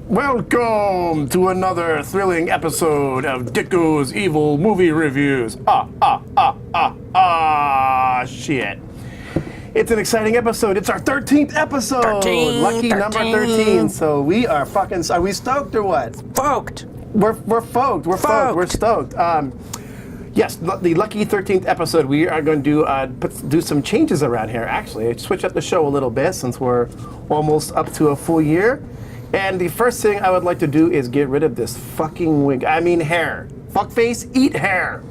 Welcome to another thrilling episode of Dicko's Evil Movie Reviews. Shit. It's an exciting episode. It's our 13th episode. Lucky number 13. So we are fucking, are we stoked or what? Folked. We're folked. We're folked. We're stoked. Yes, the lucky 13th episode, we are going to do some changes around here, actually. Switch up the show a little bit since we're almost up to a full year. And the first thing I would like to do is get rid of this fucking wig. I mean hair. Fuckface, eat hair.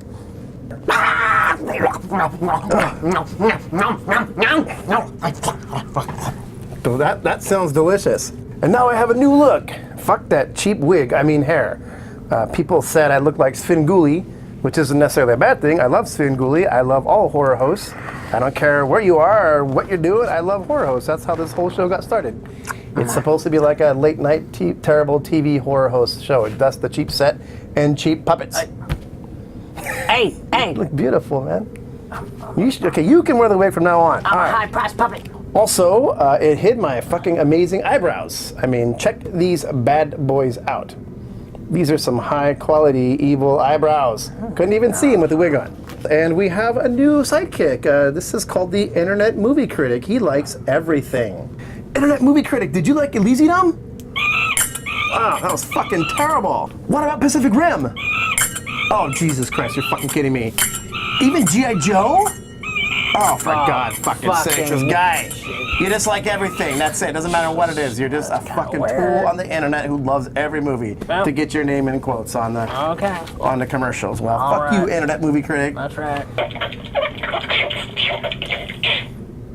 So that sounds delicious. And now I have a new look. Fuck that cheap wig, I mean hair. People said I look like Svengoolie, which isn't necessarily a bad thing. I love Svengoolie. I love all horror hosts. I don't care where you are or what you're doing. I love horror hosts. That's how this whole show got started. It's supposed to be like a late night terrible TV horror host show. That's the cheap set and cheap puppets. Hey! You look beautiful, man. You can wear the wig from now on. I'm a high-priced puppet. Also, it hid my fucking amazing eyebrows. I mean, check these bad boys out. These are some high-quality evil eyebrows. Couldn't even see him with the wig on. And we have a new sidekick. This is called the Internet Movie Critic. He likes everything. Internet Movie Critic, did you like Elysium? Oh, that was fucking terrible. What about Pacific Rim? Oh, Jesus Christ, you're fucking kidding me. Even G.I. Joe? Oh, for God's fucking sake, this guy. You just like everything, that's it. Doesn't matter what it is. You're just a fucking tool on the internet who loves every movie to get your name in quotes on the commercials. Well, fuck you, Internet Movie Critic. That's right.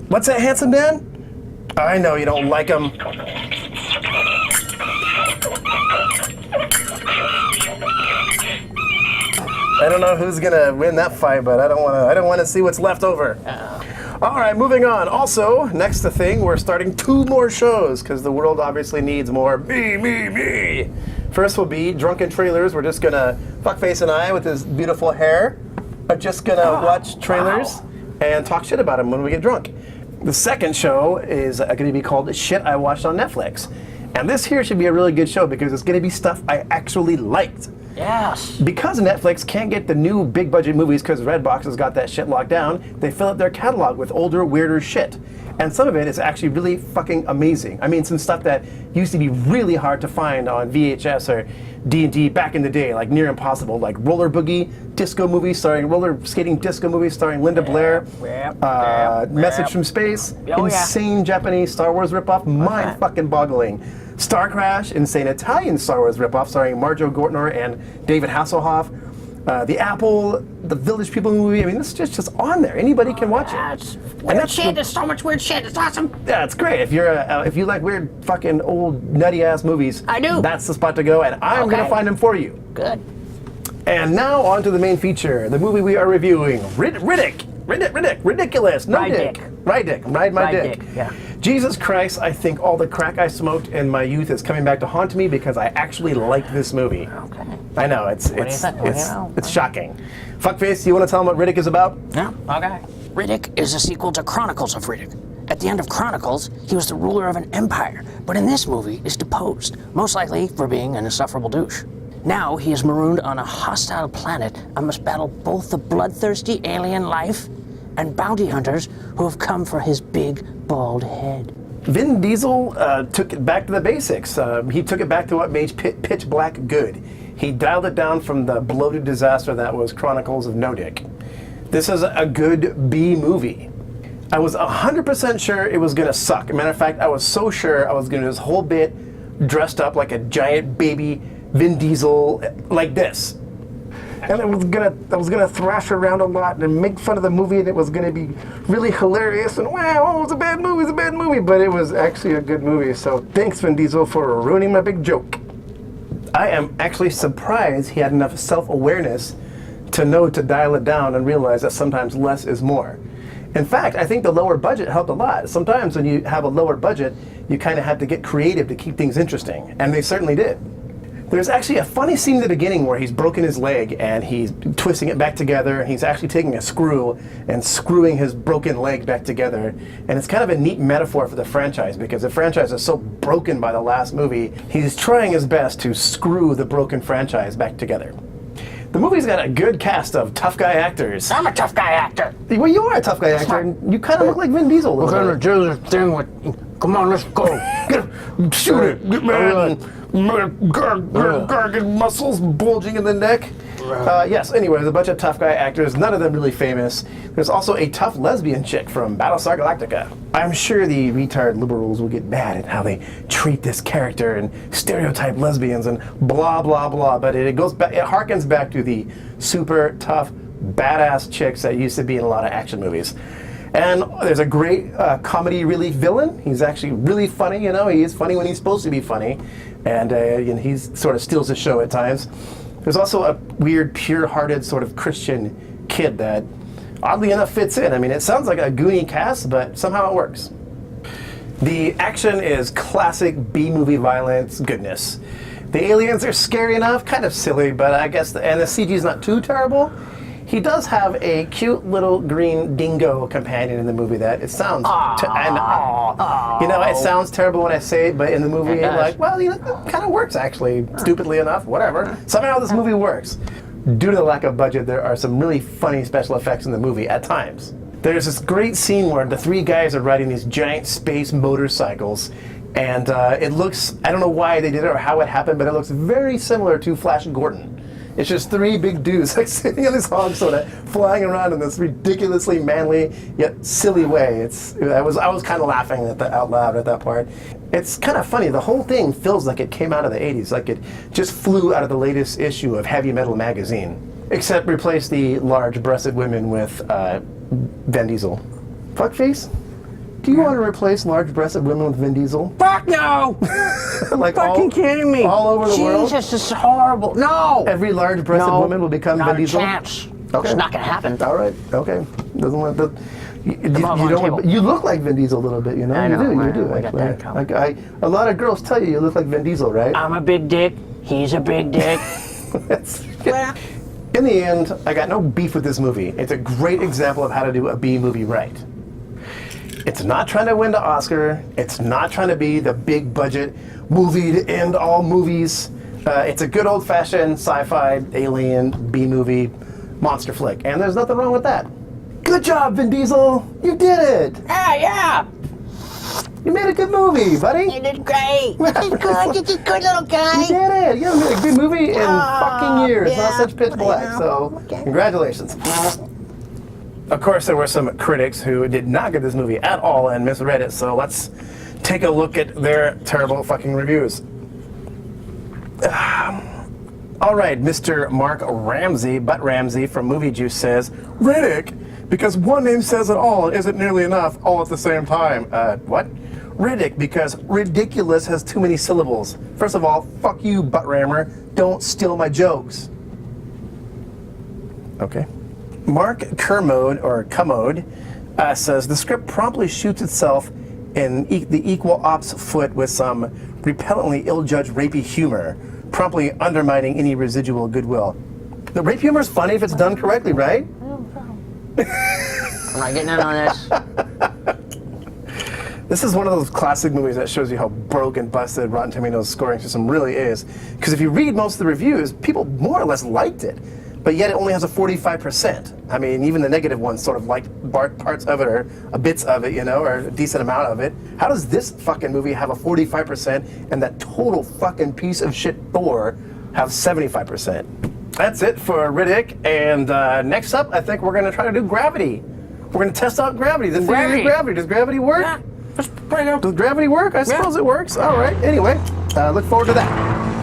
What's that, Handsome Dan? I know you don't like him. I don't know who's gonna win that fight, but I don't want to see what's left over. All right, moving on. Also, next thing, we're starting 2 more shows because the world obviously needs more me. First will be Drunken Trailers. We're just gonna Fuckface and I with his beautiful hair are just gonna watch trailers and talk shit about them when we get drunk. The second show is going to be called Shit I Watched on Netflix. And this here should be a really good show because it's going to be stuff I actually liked. Yes. Because Netflix can't get the new big budget movies because Redbox has got that shit locked down, they fill up their catalog with older, weirder shit. And some of it is actually really fucking amazing. I mean, some stuff that used to be really hard to find on VHS or D&D back in the day, like near impossible, like roller skating disco movie starring Linda Blair, Message from Space, insane Japanese Star Wars ripoff, mind fucking boggling. Star Crash, insane Italian Star Wars ripoff starring Marjoe Gortner and David Hasselhoff. The Apple, the Village People movie. I mean, this is just on there. Anybody can watch it. Weird shit. There's so much weird shit. It's awesome. Yeah, it's great. If you're if you like weird fucking old nutty ass movies, I do. That's the spot to go, and I'm gonna find them for you. Good. And now on to the main feature, the movie we are reviewing, Riddick. Ridiculous. No dick. Riddick. Ride my dick. Yeah. Jesus Christ, I think all the crack I smoked in my youth is coming back to haunt me because I actually like this movie. Okay. I know, it's shocking. Fuckface, you want to tell them what Riddick is about? Yeah, okay. Riddick is a sequel to Chronicles of Riddick. At the end of Chronicles, he was the ruler of an empire, but in this movie is deposed, most likely for being an insufferable douche. Now he is marooned on a hostile planet and must battle both the bloodthirsty alien life and bounty hunters who have come for his big, bald head. Vin Diesel took it back to the basics. He took it back to what made Pitch Black good. He dialed it down from the bloated disaster that was Chronicles of No Dick. This is a good B movie. I was 100% sure it was gonna suck. Matter of fact, I was so sure I was gonna do this whole bit dressed up like a giant baby Vin Diesel like this. And I was gonna thrash around a lot and make fun of the movie, and it was gonna be really hilarious. And wow, it's a bad movie, but it was actually a good movie. So thanks, Vin Diesel, for ruining my big joke. I am actually surprised he had enough self-awareness to know to dial it down and realize that sometimes less is more. In fact, I think the lower budget helped a lot. Sometimes when you have a lower budget, you kind of have to get creative to keep things interesting, and they certainly did. There's actually a funny scene in the beginning where he's broken his leg and he's twisting it back together, and he's actually taking a screw and screwing his broken leg back together. And it's kind of a neat metaphor for the franchise, because the franchise is so broken by the last movie. He's trying his best to screw the broken franchise back together. The movie's got a good cast of tough guy actors. I'm a tough guy actor. Well, you are a tough guy actor. And you kind of look like Vin Diesel a We're little gonna bit. do this thing with. Come on, let's go. Shoot it, get man. Gargan muscles bulging in the neck. Yes, anyway, there's a bunch of tough guy actors, none of them really famous. There's also a tough lesbian chick from Battlestar Galactica. I'm sure the retard liberals will get mad at how they treat this character and stereotype lesbians and blah, blah, blah, but it goes back, it harkens back to the super tough, badass chicks that used to be in a lot of action movies. And there's a great comedy relief villain. He's actually really funny, you know. He is funny when he's supposed to be funny. And you know, he sort of steals the show at times. There's also a weird, pure-hearted sort of Christian kid that, oddly enough, fits in. I mean, it sounds like a Goonie cast, but somehow it works. The action is classic B-movie violence goodness. The aliens are scary enough, kind of silly, but I guess, and the CG's not too terrible. He does have a cute little green dingo companion in the movie that it sounds, you know, it sounds terrible when I say it, but in the movie, like, well, you know, it kind of works actually, stupidly enough, whatever. Somehow this movie works. Due to the lack of budget, there are some really funny special effects in the movie at times. There's this great scene where the three guys are riding these giant space motorcycles, and it looks, I don't know why they did it or how it happened, but it looks very similar to Flash Gordon. It's just three big dudes like sitting on this hog soda, flying around in this ridiculously manly yet silly way. I was kind of laughing at that out loud at that part. It's kind of funny. The whole thing feels like it came out of the 80s, like it just flew out of the latest issue of Heavy Metal magazine. Except replace the large-breasted women with Vin Diesel. Fuckface? Do you want to replace large-breasted women with Vin Diesel? Fuck no! Like fucking kidding me? All over the world? Jesus, this is horrible. No! Every large-breasted woman will become Vin Diesel? Not a chance. Okay. It's not gonna happen. All right. Okay. Doesn't want the. You look like Vin Diesel a little bit, you know. I know. You do. I got that coming. Like a lot of girls tell you look like Vin Diesel, right? I'm a big dick. He's a big dick. In the end, I got no beef with this movie. It's a great example of how to do a B movie right. It's not trying to win the Oscar. It's not trying to be the big budget movie to end all movies. It's a good old-fashioned sci-fi, alien, B-movie, monster flick. And there's nothing wrong with that. Good job, Vin Diesel! You did it! Yeah! You made a good movie, buddy! You did great! You did good! You did good, little guy! You did it! You made a good movie in fucking years, not such pitch black, so congratulations. Of course, there were some critics who did not get this movie at all and misread it, so let's take a look at their terrible fucking reviews. All right, Mr. Mark Ramsey, Butt Ramsey from Movie Juice says, Riddick, because one name says it all isn't nearly enough all at the same time. What? Riddick, because ridiculous has too many syllables. First of all, fuck you, butt rammer. Don't steal my jokes. Okay. Mark Kermode, or Commode, says, the script promptly shoots itself in the equal ops foot with some repellently ill-judged rapey humor, promptly undermining any residual goodwill. The rape humor is funny if it's done correctly, right? I'm not getting in on this. This is one of those classic movies that shows you how broke and busted Rotten Tomatoes scoring system really is. Because if you read most of the reviews, people more or less liked it. But yet it only has a 45%. I mean, even the negative ones sort of liked parts of it or bits of it, you know, or a decent amount of it. How does this fucking movie have a 45% and that total fucking piece of shit Thor have 75%? That's it for Riddick. And next up, I think we're going to try to do Gravity. We're going to test out Gravity. The theory of gravity. Does gravity work? Yeah, let's bring it up. Does gravity work? I suppose it works. All right. Anyway, look forward to that.